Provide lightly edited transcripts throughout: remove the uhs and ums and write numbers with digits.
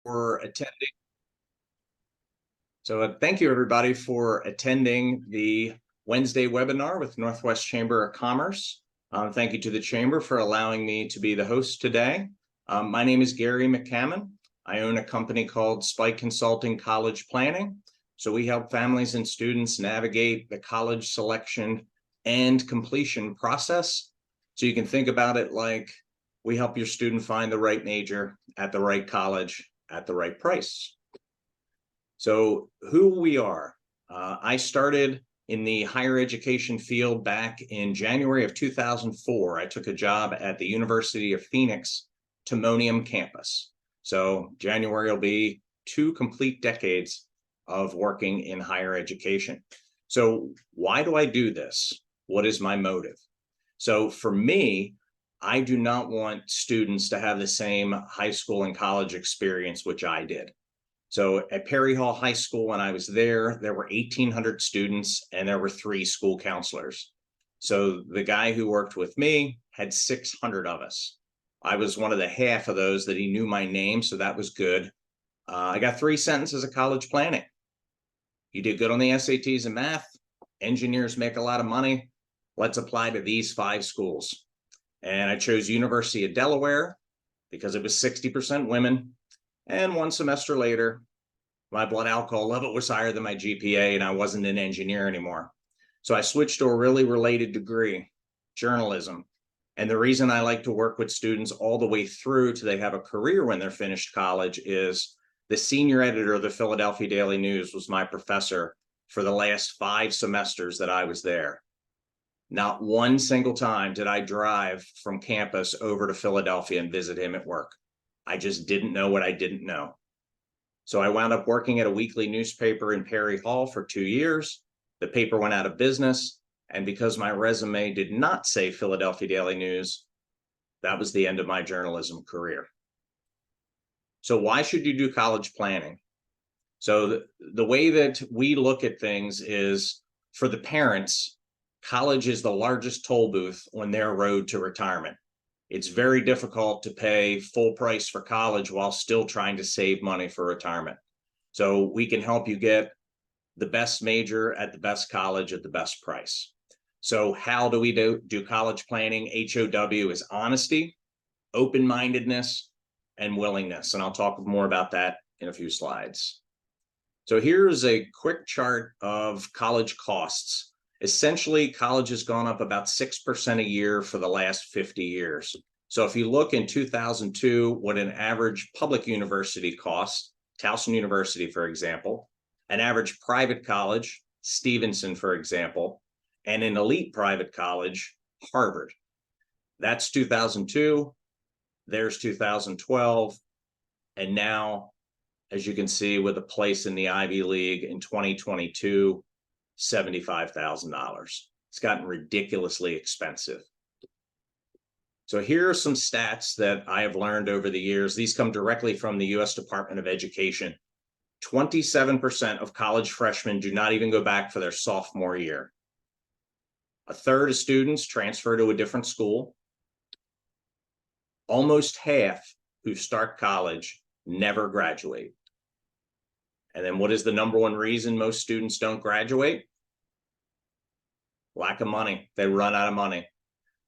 for attending. Thank you everybody for attending the Wednesday webinar with Northwest Chamber of Commerce. Thank you to the Chamber for allowing me to be the host today. My name is Gary McCammon. I own a company called Spike Consulting College Planning. So we help families and students navigate the college selection and completion process. So you can think about it like we help your student find the right major at the right college at the right price. So who we are, I started in the higher education field back in January of 2004. I took a job at the University of Phoenix Timonium campus. So January will be 2 complete decades of working in higher education. So why do I do this? What is my motive? So for me, I do not want students to have the same high school and college experience, which I did. So at Perry Hall High School, when I was there were 1,800 students and there were 3 school counselors. So the guy who worked with me had 600 of us. I was one of the half of those that he knew my name, so that was good. I got 3 sentences of college planning. You did good on the SATs and math. Engineers make a lot of money. Let's apply to these 5 schools. And I chose University of Delaware because it was 60% women. And 1 semester later, my blood alcohol level was higher than my GPA and I wasn't an engineer anymore. So I switched to a really related degree, journalism. And the reason I like to work with students all the way through till they have a career when they're finished college is the senior editor of the Philadelphia Daily News was my professor for the last 5 semesters that I was there. Not one single time did I drive from campus over to Philadelphia and visit him at work. I just didn't know what I didn't know. So I wound up working at a weekly newspaper in Perry Hall for 2 years. The paper went out of business. And because my resume did not say Philadelphia Daily News, that was the end of my journalism career. So why should you do college planning? So the way that we look at things is, for the parents, college is the largest toll booth on their road to retirement. It's very difficult to pay full price for college while still trying to save money for retirement. So we can help you get the best major at the best college at the best price. So how do we do college planning? HOW is honesty, open-mindedness, and willingness. And I'll talk more about that in a few slides. So here's a quick chart of college costs. Essentially, college has gone up about 6% a year for the last 50 years. So if you look in 2002, what an average public university cost, Towson University, for example, an average private college, Stevenson, for example, and an elite private college, Harvard. That's 2002, there's 2012, and now, as you can see, with a place in the Ivy League in 2022, $75,000. It's gotten ridiculously expensive. So here are some stats that I have learned over the years. These come directly from the U.S. Department of Education. 27% of college freshmen do not even go back for their sophomore year. A third of students transfer to a different school. Almost half who start college never graduate. And then what is the number one reason most students don't graduate? Lack of money. They run out of money.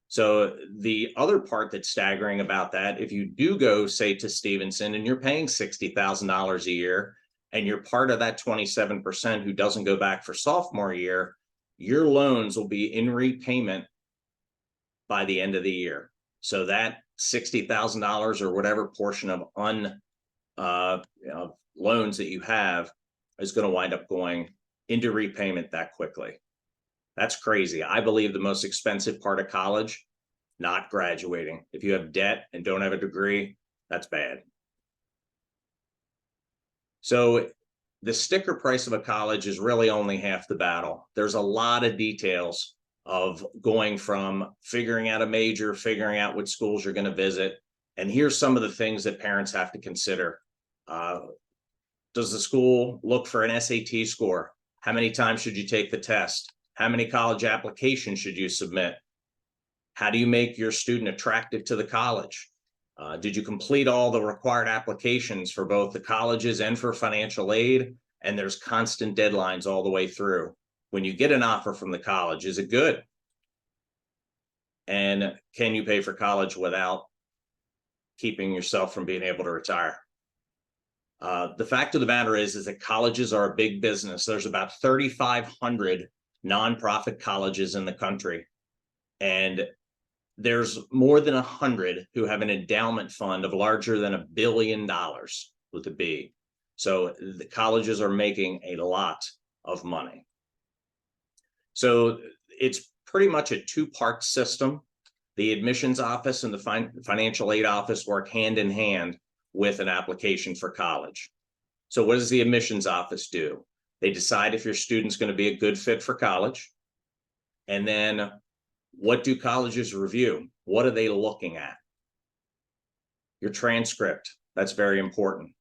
So the other part that's staggering about that, if you do go, say, to Stevenson and you're paying $60,000 a year and you're part of that 27% who doesn't go back for sophomore year, your loans will be in repayment by the end of the year. So that $60,000 or whatever portion of loans that you have is going to wind up going into repayment that quickly. That's crazy. I believe the most expensive part of college, not graduating. If you have debt and don't have a degree, that's bad. So the sticker price of a college is really only half the battle. There's a lot of details of going from figuring out a major, figuring out what schools you're going to visit. And here's some of the things that parents have to consider. Does the school look for an SAT score? How many times should you take the test? How many college applications should you submit? How do you make your student attractive to the college? Did you complete all the required applications for both the colleges and for financial aid? And there's constant deadlines all the way through. When you get an offer from the college, is it good? And can you pay for college without keeping yourself from being able to retire? The fact of the matter is that colleges are a big business. There's about 3,500 nonprofit colleges in the country, and there's more than 100 who have an endowment fund of larger than $1 billion with a B. So the colleges are making a lot of money. So it's pretty much a two-part system. The admissions office and the financial aid office work hand in hand with an application for college. So what does the admissions office do? They decide if your student's going to be a good fit for college. And then what do colleges review? What are they looking at? Your transcript. That's very important.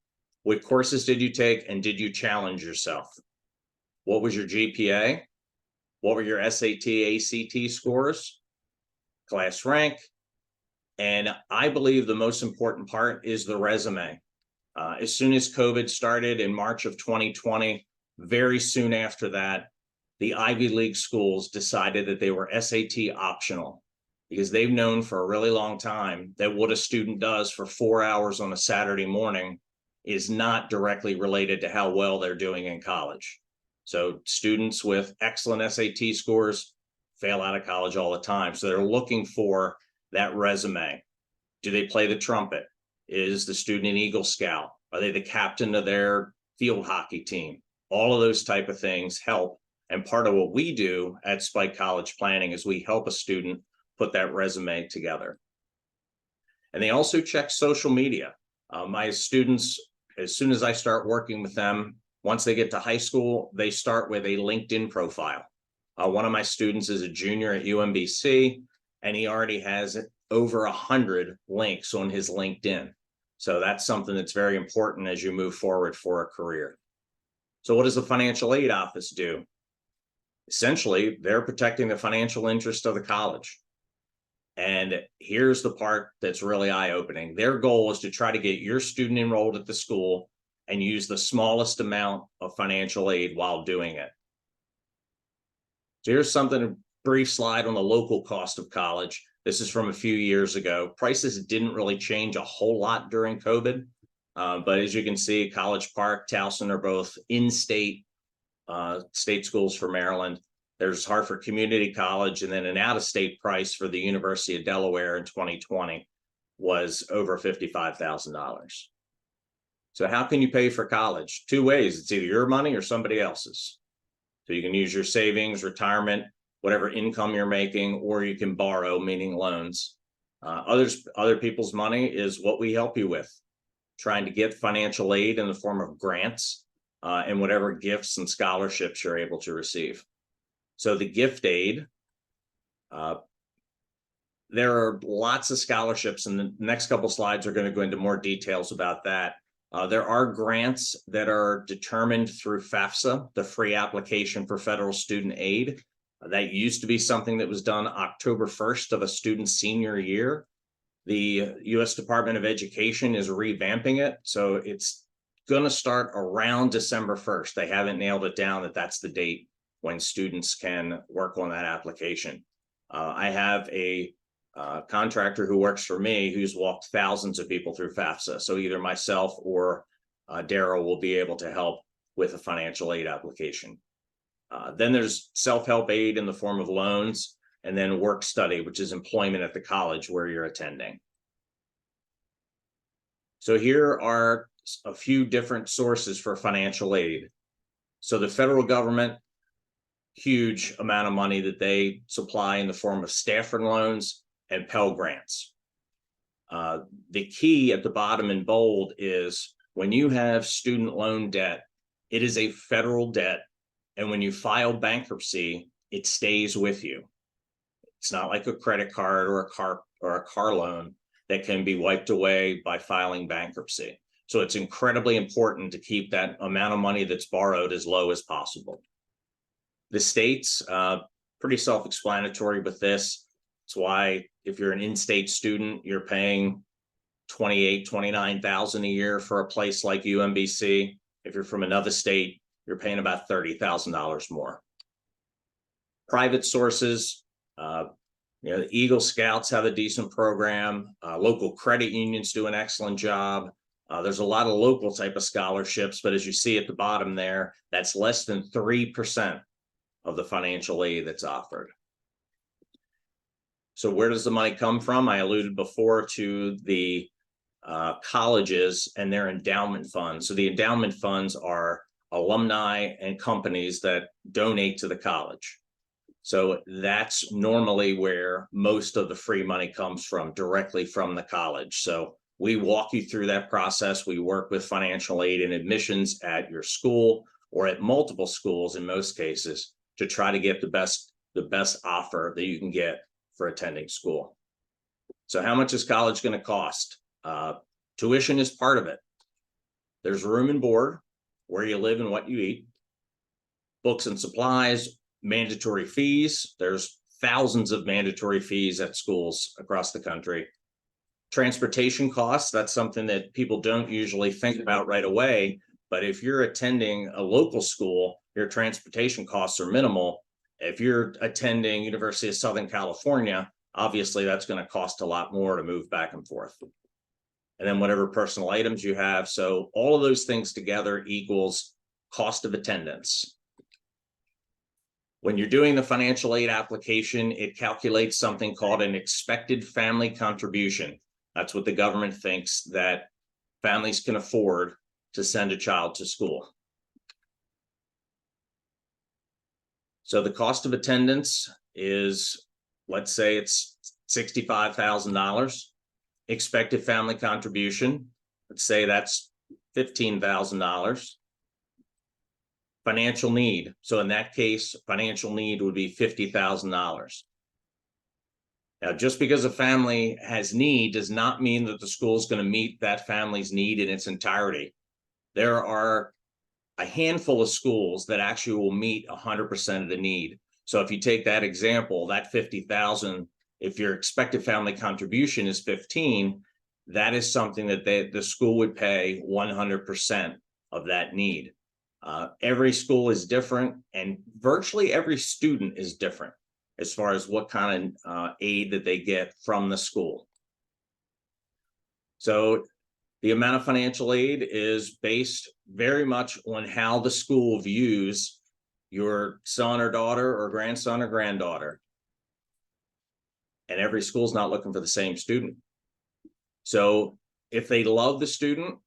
What courses did you take and did you challenge yourself? What was your GPA? What were your SAT, ACT scores? Class rank? And I believe the most important part is the resume. As soon as COVID started in March of 2020, very soon after that, the Ivy League schools decided that they were SAT optional because they've known for a really long time that what a student does for 4 hours on a Saturday morning is not directly related to how well they're doing in college. So students with excellent SAT scores fail out of college all the time. So they're looking for that resume. Do they play the trumpet? Is the student an Eagle Scout? Are they the captain of their field hockey team? All of those type of things help. And part of what we do at Spike College Planning is we help a student put that resume together. And they also check social media. My students, as soon as I start working with them, once they get to high school, they start with a LinkedIn profile. One of my students is a junior at UMBC, and he already has over 100 links on his LinkedIn. So that's something that's very important as you move forward for a career. So what does the financial aid office do? Essentially, they're protecting the financial interest of the college. And here's the part that's really eye-opening. Their goal is to try to get your student enrolled at the school and use the smallest amount of financial aid while doing it. So here's something, a brief slide on the local cost of college. This is from a few years ago. Prices didn't really change a whole lot during COVID. But as you can see, College Park, Towson are both in-state state schools for Maryland. There's Hartford Community College, and then an out-of-state price for the University of Delaware in 2020 was over $55,000. So how can you pay for college? Two ways. It's either your money or somebody else's. So you can use your savings, retirement, whatever income you're making, or you can borrow, meaning loans. Other people's money is what we help you with, trying to get financial aid in the form of grants and whatever gifts and scholarships you're able to receive. So the gift aid, there are lots of scholarships, and the next couple slides are going to go into more details about that. There are grants that are determined through FAFSA, the free application for federal student aid. That used to be something that was done October 1st of a student's senior year. The U.S. Department of Education is revamping it, so it's going to start around December 1st. They haven't nailed it down that that's the date when students can work on that application. I have a contractor who works for me who's walked thousands of people through FAFSA. So either myself or Daryl will be able to help with a financial aid application. Then there's self-help aid in the form of loans, and then work study, which is employment at the college where you're attending. So here are a few different sources for financial aid. So the federal government, huge amount of money that they supply in the form of Stafford loans and Pell Grants. The key at the bottom in bold is when you have student loan debt, it is a federal debt. And when you file bankruptcy, it stays with you. It's not like a credit card or a car loan that can be wiped away by filing bankruptcy. So it's incredibly important to keep that amount of money that's borrowed as low as possible. The states, pretty self-explanatory with this. It's why if you're an in-state student, you're paying $28,000-29,000 a year for a place like UMBC. If you're from another state, you're paying about $30,000 more. Private sources, the Eagle Scouts have a decent program. Local credit unions do an excellent job. There's a lot of local type of scholarships, but as you see at the bottom there, that's less than 3% of the financial aid that's offered. So where does the money come from? I alluded before to the colleges and their endowment funds. So the endowment funds are alumni and companies that donate to the college. So that's normally where most of the free money comes from, directly from the college. So we walk you through that process. We work with financial aid and admissions at your school or at multiple schools in most cases to try to get the best offer that you can get for attending school. So how much is college going to cost? Tuition is part of it. There's room and board, where you live and what you eat, books and supplies, mandatory fees. There's thousands of mandatory fees at schools across the country. Transportation costs, that's something that people don't usually think about right away. But if you're attending a local school, your transportation costs are minimal. If you're attending University of Southern California, obviously that's going to cost a lot more to move back and forth. And then whatever personal items you have. So all of those things together equals cost of attendance. When you're doing the financial aid application, it calculates something called an expected family contribution. That's what the government thinks that families can afford to send a child to school. So the cost of attendance is, let's say it's $65,000. Expected family contribution, let's say that's $15,000. Financial need. So in that case, financial need would be $50,000. Now, just because a family has need does not mean that the school is going to meet that family's need in its entirety. There are a handful of schools that actually will meet 100% of the need. So if you take that example, that $50,000, if your expected family contribution is 15, that is something that the school would pay 100% of that need. Every school is different, and virtually every student is different as far as what kind of aid that they get from the school. So the amount of financial aid is based very much on how the school views your son or daughter or grandson or granddaughter. And every school's not looking for the same student. So if they love the student,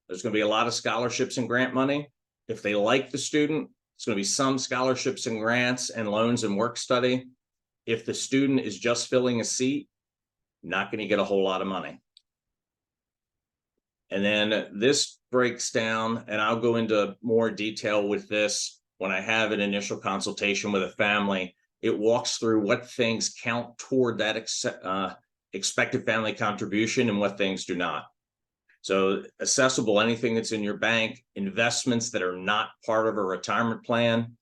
there's going to be a lot of scholarships and grant money. If they like the student, it's going to be some scholarships and grants and loans and work study. If the student is just filling a seat, not going to get a whole lot of money. And then this breaks down, and I'll go into more detail with this when I have an initial consultation with a family. It walks through what things count toward that expected family contribution and what things do not. So accessible, anything that's in your bank, investments that are not part of a retirement plan,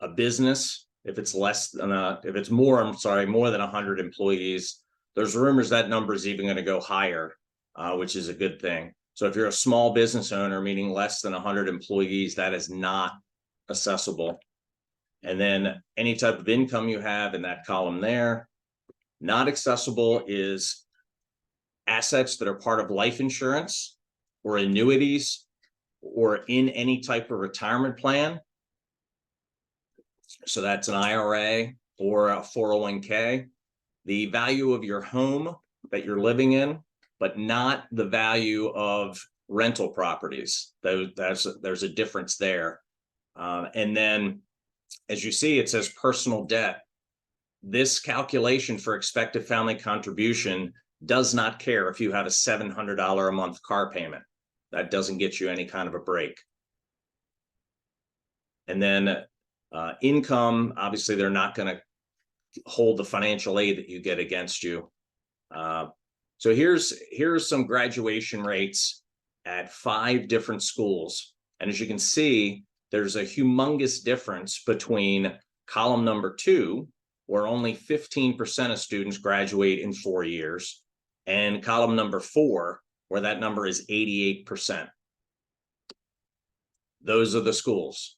a business, if it's more than 100 employees. There's rumors that number is even going to go higher, which is a good thing. So if you're a small business owner, meaning less than 100 employees, that is not accessible. And then any type of income you have in that column there. Not accessible is assets that are part of life insurance or annuities or in any type of retirement plan. So that's an IRA or a 401k. The value of your home that you're living in, but not the value of rental properties. There's a difference there. And then, as you see, it says personal debt. This calculation for expected family contribution does not care if you have a $700 a month car payment. That doesn't get you any kind of a break. And then income, obviously, they're not going to hold the financial aid that you get against you. So here's some graduation rates at 5 different schools. And as you can see, there's a humongous difference between column number 2, where only 15% of students graduate in 4 years, and column number 4, where that number is 88%. Those are the schools.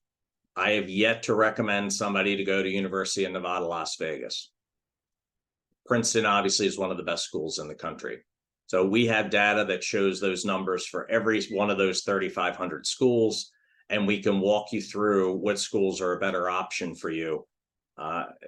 I have yet to recommend somebody to go to University of Nevada, Las Vegas. Princeton obviously is one of the best schools in the country. So we have data that shows those numbers for every one of those 3,500 schools, and we can walk you through what schools are a better option for you.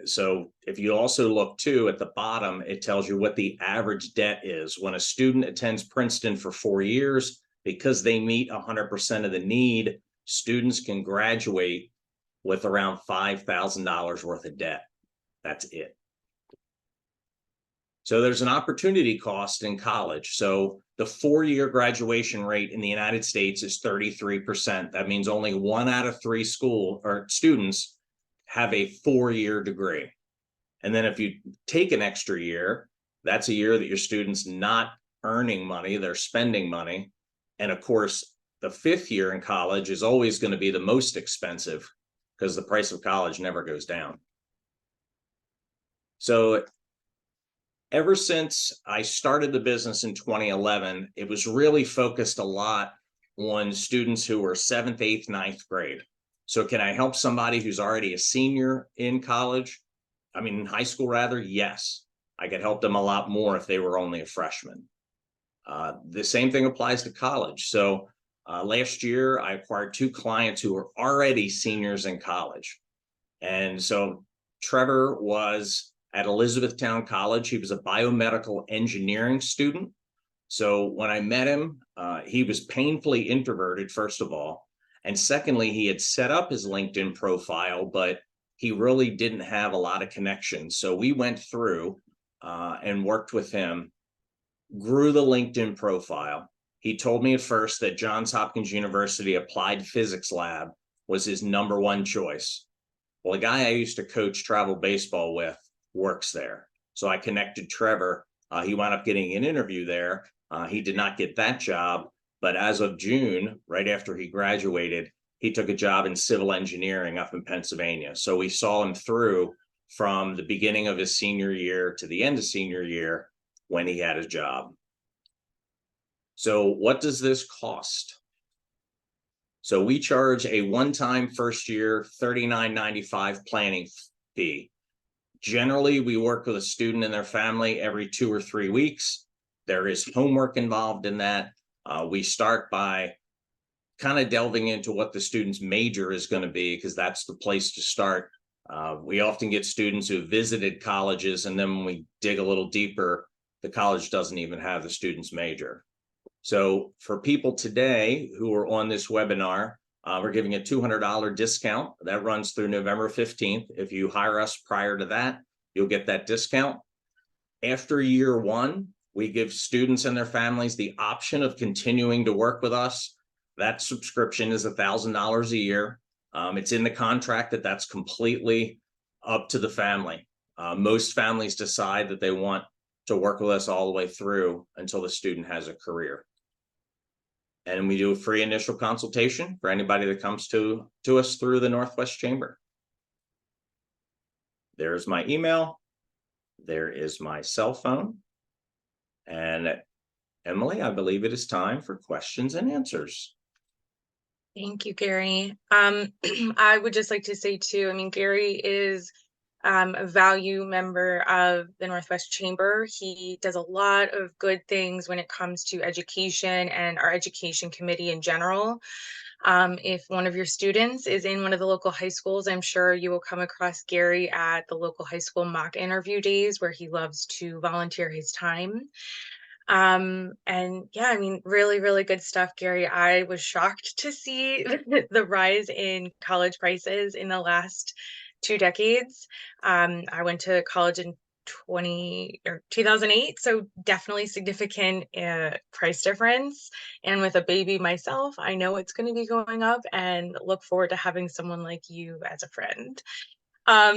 So if you also look too at the bottom, it tells you what the average debt is. When a student attends Princeton for 4 years, because they meet 100% of the need, students can graduate with around $5,000 worth of debt. That's it. So there's an opportunity cost in college. So the 4-year graduation rate in the United States is 33%. That means only 1 out of 3 school or students have a 4-year degree. And then if you take an extra year, that's a year that your student's not earning money, they're spending money. And of course, the 5th year in college is always going to be the most expensive because the price of college never goes down. So ever since I started the business in 2011, it was really focused a lot on students who were 7th, 8th, 9th grade. So can I help somebody who's already a senior in college? I mean, in high school rather, yes. I could help them a lot more if they were only a freshman. The same thing applies to college. So last year, I acquired 2 clients who were already seniors in college. And so Trevor was at Elizabethtown College. He was a biomedical engineering student. So when I met him, he was painfully introverted, first of all. And secondly, he had set up his LinkedIn profile, but he really didn't have a lot of connections. So we went through and worked with him, grew the LinkedIn profile. He told me at first that Johns Hopkins University Applied Physics Lab was his #1 choice. Well, the guy I used to coach travel baseball with works there. So I connected Trevor. He wound up getting an interview there. He did not get that job, but as of June, right after he graduated, he took a job in civil engineering up in Pennsylvania. So we saw him through from the beginning of his senior year to the end of senior year when he had his job. So what does this cost? So we charge a one-time first year $39.95 planning fee. Generally, we work with a student and their family every 2 or 3 weeks. There is homework involved in that. We start by kind of delving into what the student's major is going to be, because that's the place to start. We often get students who have visited colleges, and then when we dig a little deeper, the college doesn't even have the student's major. So for people today who are on this webinar, we're giving a $200 discount that runs through November 15th. If you hire us prior to that, you'll get that discount. After year 1, we give students and their families the option of continuing to work with us. That subscription is $1,000 a year. It's in the contract that that's completely up to the family. Most families decide that they want to work with us all the way through until the student has a career. And we do a free initial consultation for anybody that comes to us through the Northwest Chamber. There's my email. There is my cell phone. And Emily, I believe it is time for questions and answers. Thank you, Gary. I would just like to say too, I mean, Gary is a value member of the Northwest Chamber. He does a lot of good things when it comes to education and our education committee in general. If one of your students is in one of the local high schools, I'm sure you will come across Gary at the local high school mock interview days, where he loves to volunteer his time. And yeah, I mean, really, really good stuff, Gary. I was shocked to see the rise in college prices in the last 2 decades. I went to college in 2008, so definitely significant price difference. And with a baby myself, I know it's going to be going up, and look forward to having someone like you as a friend.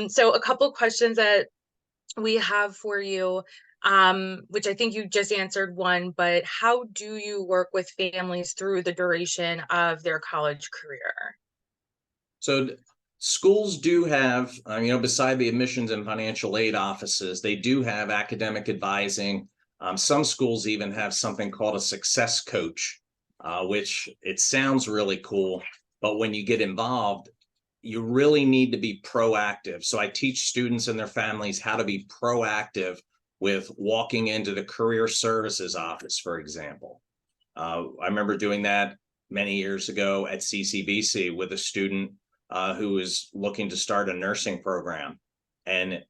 So a couple questions that we have for you, which I think you just answered one, but how do you work with families through the duration of their college career? So schools do have, beside the admissions and financial aid offices, they do have academic advising Some schools even have something called a success coach, which it sounds really cool, but when you get involved, you really need to be proactive. So I teach students and their families how to be proactive with walking into the career services office, for example. I remember doing that many years ago at CCBC with a student who was looking to start a nursing program. And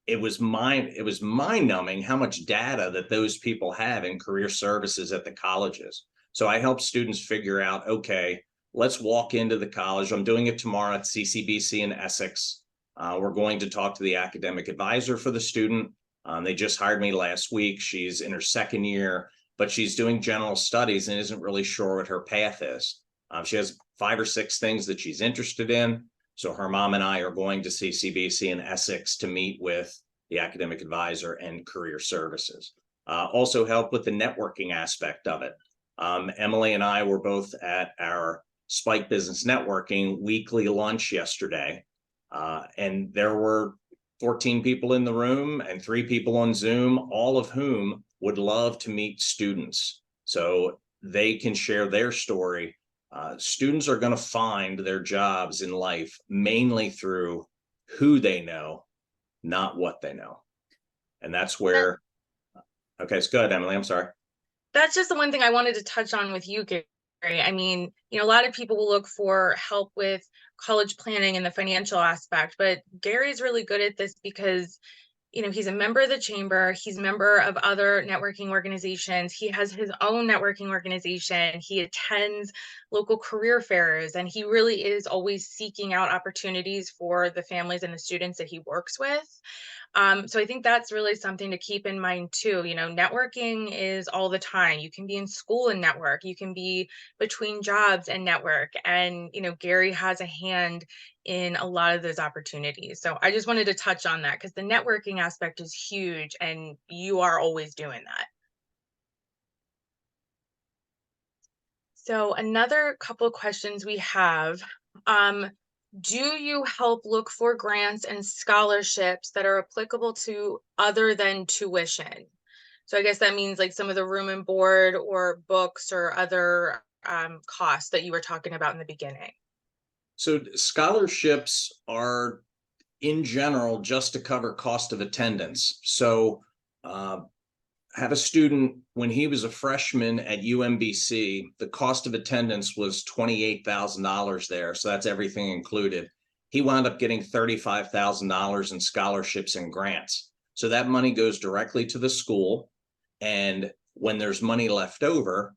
it was mind numbing how much data that those people have in career services at the colleges. So I help students figure out, okay, let's walk into the college. I'm doing it tomorrow at CCBC in Essex. We're going to talk to the academic advisor for the student. They just hired me last week. She's in her second year, but she's doing general studies and isn't really sure what her path is. She has 5 or 6 things that she's interested in. So her mom and I are going to CCBC in Essex to meet with the academic advisor and career services. Also help with the networking aspect of it. Emily and I were both at our Spike Business Networking weekly lunch yesterday. And there were 14 people in the room and 3 people on Zoom, all of whom would love to meet students so they can share their story. Students are going to find their jobs in life mainly through who they know, not what they know. And that's where, okay, it's good, Emily, I'm sorry. That's just the one thing I wanted to touch on with you, Gary. I mean, a lot of people will look for help with college planning and the financial aspect, but Gary's really good at this because he's a member of the chamber. He's a member of other networking organizations. He has his own networking organization. He attends local career fairs, and he really is always seeking out opportunities for the families and the students that he works with. So I think that's really something to keep in mind too. Networking is all the time. You can be in school and network. You can be between jobs and network. And, Gary has a hand in a lot of those opportunities. So I just wanted to touch on that because the networking aspect is huge and you are always doing that. So another couple of questions we have. Do you help look for grants and scholarships that are applicable to other than tuition? So I guess that means like some of the room and board or books or other costs that you were talking about in the beginning. So scholarships are in general just to cover cost of attendance. So had a student when he was a freshman at UMBC, the cost of attendance was $28,000 there. So that's everything included. He wound up getting $35,000 in scholarships and grants. So that money goes directly to the school. And when there's money left over,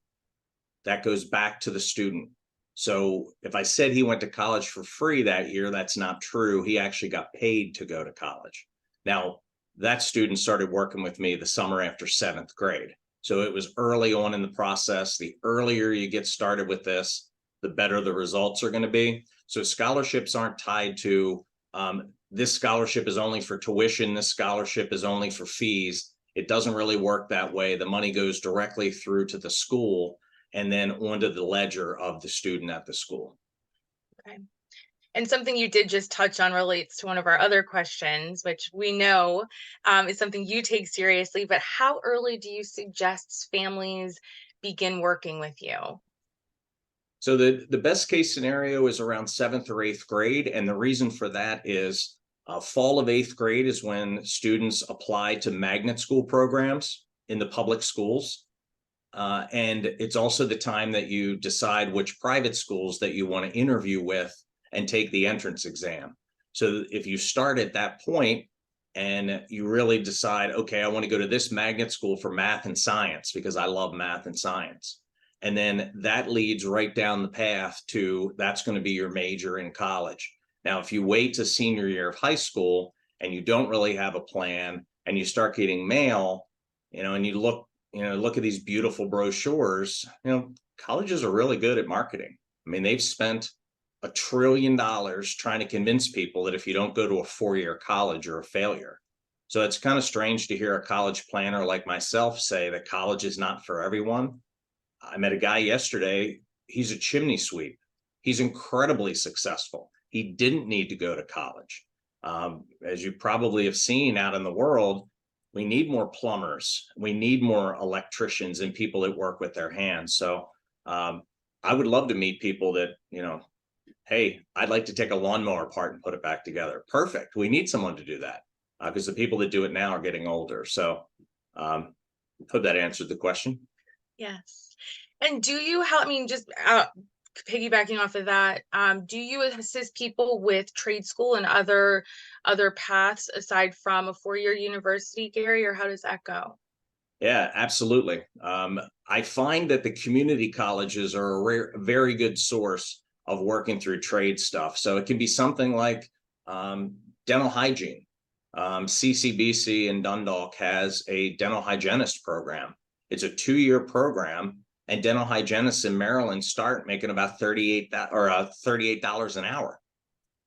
that goes back to the student. So if I said he went to college for free that year, that's not true. He actually got paid to go to college. Now, that student started working with me the summer after 7th grade. So it was early on in the process. The earlier you get started with this, the better the results are going to be. So scholarships aren't tied to this scholarship is only for tuition. This scholarship is only for fees. It doesn't really work that way. The money goes directly through to the school and then onto the ledger of the student at the school. Okay. And something you did just touch on relates to one of our other questions, which we know is something you take seriously, but how early do you suggest families begin working with you? So the best case scenario is around 7th or 8th grade. And the reason for that is fall of 8th grade is when students apply to magnet school programs in the public schools. And it's also the time that you decide which private schools that you want to interview with and take the entrance exam. So if you start at that point and you really decide, okay, I want to go to this magnet school for math and science because I love math and science. And then that leads right down the path to that's going to be your major in college. Now, if you wait to senior year of high school and you don't really have a plan and you start getting mail, and you look at these beautiful brochures, colleges are really good at marketing. I mean, they've spent $1 trillion trying to convince people that if you don't go to a 4-year college, you're a failure. So it's kind of strange to hear a college planner like myself say that college is not for everyone. I met a guy yesterday. He's a chimney sweep. He's incredibly successful. He didn't need to go to college. As you probably have seen out in the world, we need more plumbers, we need more electricians and people that work with their hands. So um, I would love to meet people that, hey, I'd like to take a lawnmower apart and put it back together. Perfect. We need someone to do that because the people that do it now are getting older. So hope that answered the question. Yes. And do you help, I mean, just piggybacking off of that, do you assist people with trade school and other paths aside from a four-year university, Gary, or how does that go? Yeah, absolutely. I find that the community colleges are a very good source of working through trade stuff. So it can be something like dental hygiene. CCBC in Dundalk has a dental hygienist program. It's a 2-year program, and dental hygienists in Maryland start making about $38 an hour.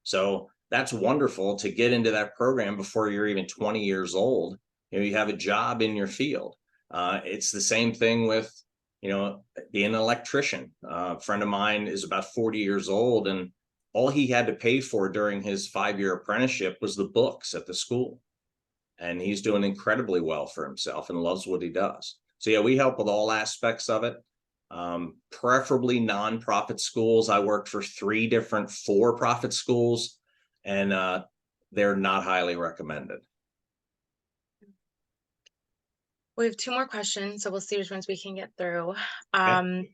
So that's wonderful to get into that program before you're even 20 years old. You have a job in your field. It's the same thing with, being an electrician. A friend of mine is about 40 years old, and all he had to pay for during his 5-year apprenticeship was the books at the school. And he's doing incredibly well for himself and loves what he does. So yeah, we help with all aspects of it. Preferably nonprofit schools. I worked for 3 different for-profit schools, and they're not highly recommended. We have 2 more questions, so we'll see which ones we can get through. Okay.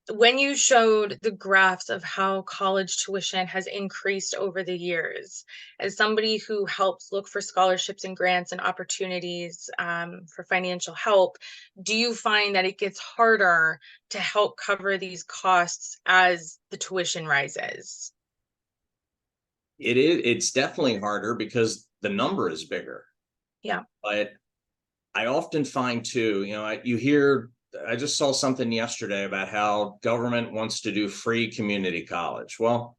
When you showed the graphs of how college tuition has increased over the years, as somebody who helps look for scholarships and grants and opportunities for financial help, do you find that it gets harder to help cover these costs as the tuition rises? It's definitely harder because the number is bigger. Yeah. But I often find too, you hear, I just saw something yesterday about how government wants to do free community college. Well,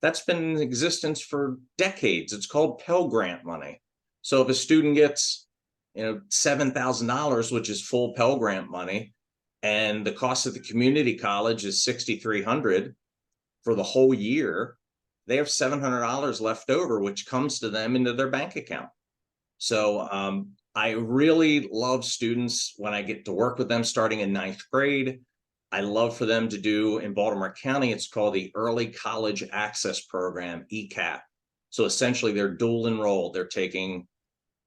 that's been in existence for decades. It's called Pell Grant money. So if a student gets, $7,000, which is full Pell Grant money, and the cost of the community college is $6,300 for the whole year, they have $700 left over, which comes to them into their bank account. So I really love students when I get to work with them starting in 9th grade. I love for them to do in Baltimore County, it's called the Early College Access Program, ECAP. So essentially they're dual enrolled. They're taking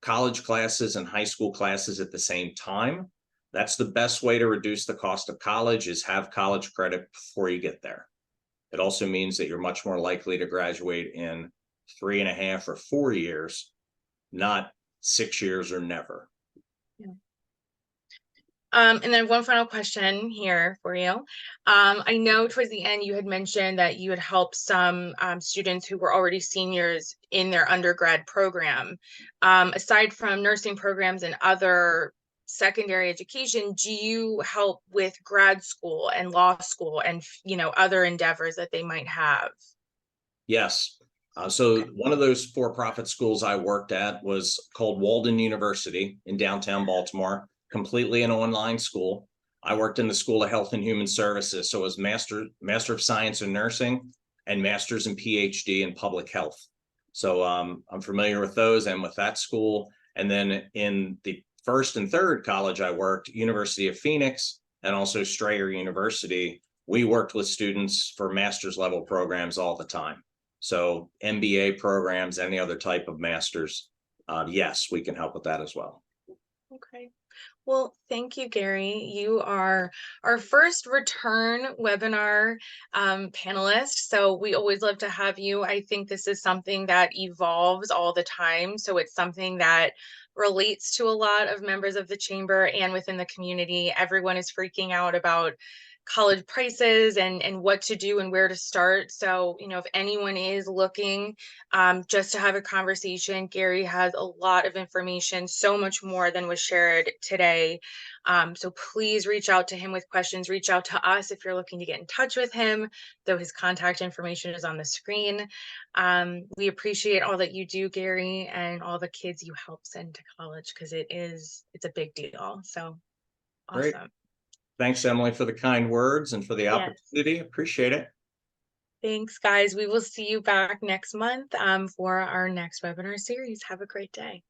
college classes and high school classes at the same time. That's the best way to reduce the cost of college, is have college credit before you get there. It also means that you're much more likely to graduate in 3.5 or 4 years, not 6 years or never. Yeah. And then one final question here for you. I know towards the end you had mentioned that you had helped some students who were already seniors in their undergrad program. Aside from nursing programs and other secondary education, do you help with grad school and law school and other endeavors that they might have? Yes. So one of those for-profit schools I worked at was called Walden University in downtown Baltimore, completely an online school. I worked in the School of Health and Human Services, so it was Master of Science in Nursing and Masters and PhD in Public Health. So I'm familiar with those and with that school. And then in the first and third college I worked, University of Phoenix and also Strayer University, we worked with students for master's level programs all the time. So MBA programs, any other type of masters, yes, we can help with that as well. Okay. Well, thank you, Gary. You are our first return webinar panelist. So we always love to have you. I think this is something that evolves all the time. So it's something that relates to a lot of members of the chamber and within the community. Everyone is freaking out about college prices and what to do and where to start. So, if anyone is looking just to have a conversation, Gary has a lot of information, so much more than was shared today. So please reach out to him with questions. Reach out to us if you're looking to get in touch with him, though his contact information is on the screen. We appreciate all that you do, Gary, and all the kids you help send to college, because it's a big deal. So Great. awesome. Thanks, Emily, for the kind words and for the Yes. opportunity. Appreciate it. Thanks, guys. We will see you back next month for our next webinar series. Have a great day.